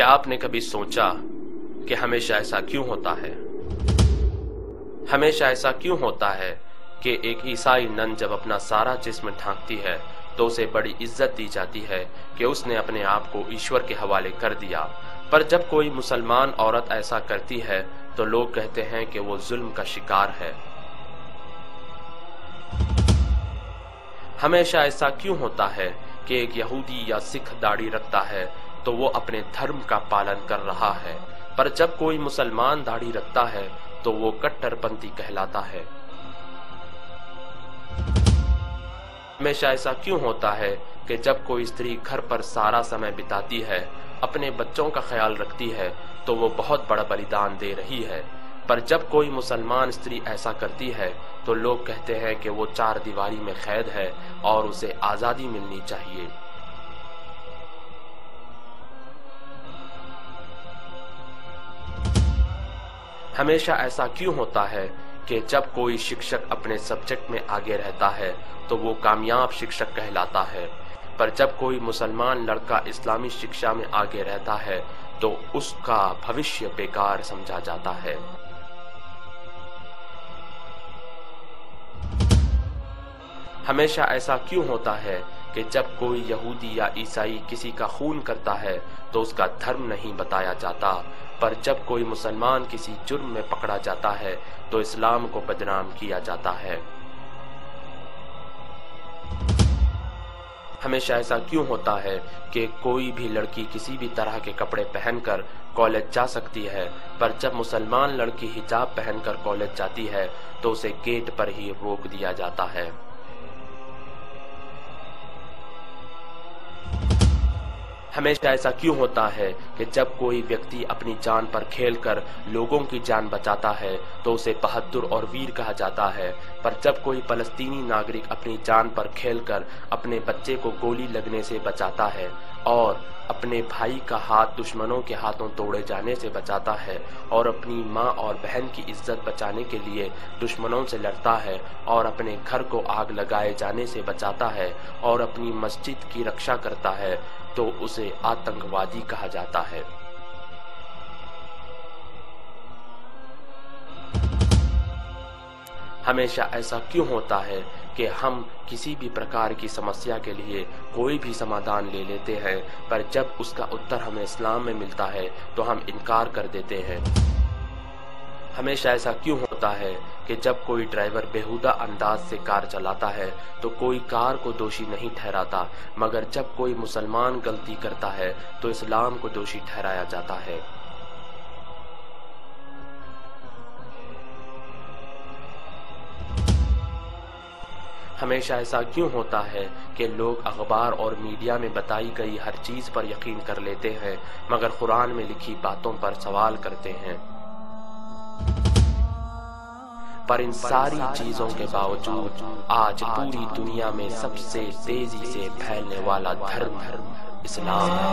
क्या आपने कभी सोचा कि हमेशा ऐसा क्यों होता है? हमेशा ऐसा क्यों होता है कि एक ईसाई नन जब अपना सारा जिस्म ढांकती है तो उसे बड़ी इज्जत दी जाती है कि उसने अपने आप को ईश्वर के हवाले कर दिया, पर जब कोई मुसलमान औरत ऐसा करती है तो लोग कहते हैं कि वो जुल्म का शिकार है। हमेशा ऐसा क्यों होता है कि एक यहूदी या सिख दाढ़ी रखता है तो वो अपने धर्म का पालन कर रहा है, पर जब कोई मुसलमान दाढ़ी रखता है तो वो कट्टरपंथी कहलाता है। हमेशा ऐसा क्यों होता है कि जब कोई स्त्री घर पर सारा समय बिताती है, अपने बच्चों का ख्याल रखती है, तो वो बहुत बड़ा बलिदान दे रही है, पर जब कोई मुसलमान स्त्री ऐसा करती है तो लोग कहते हैं कि वो चार दीवारी में कैद है और उसे आजादी मिलनी चाहिए। हमेशा ऐसा क्यों होता है कि जब कोई शिक्षक अपने सब्जेक्ट में आगे रहता है तो वो कामयाब शिक्षक कहलाता है, पर जब कोई मुसलमान लड़का इस्लामी शिक्षा में आगे रहता है तो उसका भविष्य बेकार समझा जाता है। हमेशा ऐसा क्यों होता है कि जब कोई यहूदी या ईसाई किसी का खून करता है तो उसका धर्म नहीं बताया जाता, पर जब कोई मुसलमान किसी जुर्म में पकड़ा जाता है तो इस्लाम को बदनाम किया जाता है। हमेशा ऐसा क्यों होता है कि कोई भी लड़की किसी भी तरह के कपड़े पहनकर कॉलेज जा सकती है, पर जब मुसलमान लड़की हिजाब पहनकर कॉलेज जाती है तो उसे गेट पर ही रोक दिया जाता है। हमेशा ऐसा क्यों होता है कि जब कोई व्यक्ति अपनी जान पर खेलकर लोगों की जान बचाता है तो उसे बहादुर और वीर कहा जाता है, पर जब कोई फलस्तीनी नागरिक अपनी जान पर खेलकर अपने बच्चे को गोली लगने से बचाता है और अपने भाई का हाथ दुश्मनों के हाथों तोड़े जाने से बचाता है और अपनी माँ और बहन की इज्जत बचाने के लिए दुश्मनों से लड़ता है और अपने घर को आग लगाए जाने से बचाता है और अपनी मस्जिद की रक्षा करता है, तो उसे आतंकवादी कहा जाता है। हमेशा ऐसा क्यों होता है कि हम किसी भी प्रकार की समस्या के लिए कोई भी समाधान ले लेते हैं, पर जब उसका उत्तर हमें इस्लाम में मिलता है तो हम इनकार कर देते हैं। हमेशा ऐसा क्यों होता है कि जब कोई ड्राइवर बेहुदा अंदाज से कार चलाता है तो कोई कार को दोषी नहीं ठहराता, मगर जब कोई मुसलमान गलती करता है तो इस्लाम को दोषी ठहराया जाता है। हमेशा ऐसा क्यों होता है कि लोग अखबार और मीडिया में बताई गई हर चीज पर यकीन कर लेते हैं, मगर कुरान में लिखी बातों पर सवाल करते हैं। पर इन सारी चीजों के बावजूद आज पूरी दुनिया में सबसे तेजी से फैलने वाला धर्म इस्लाम है।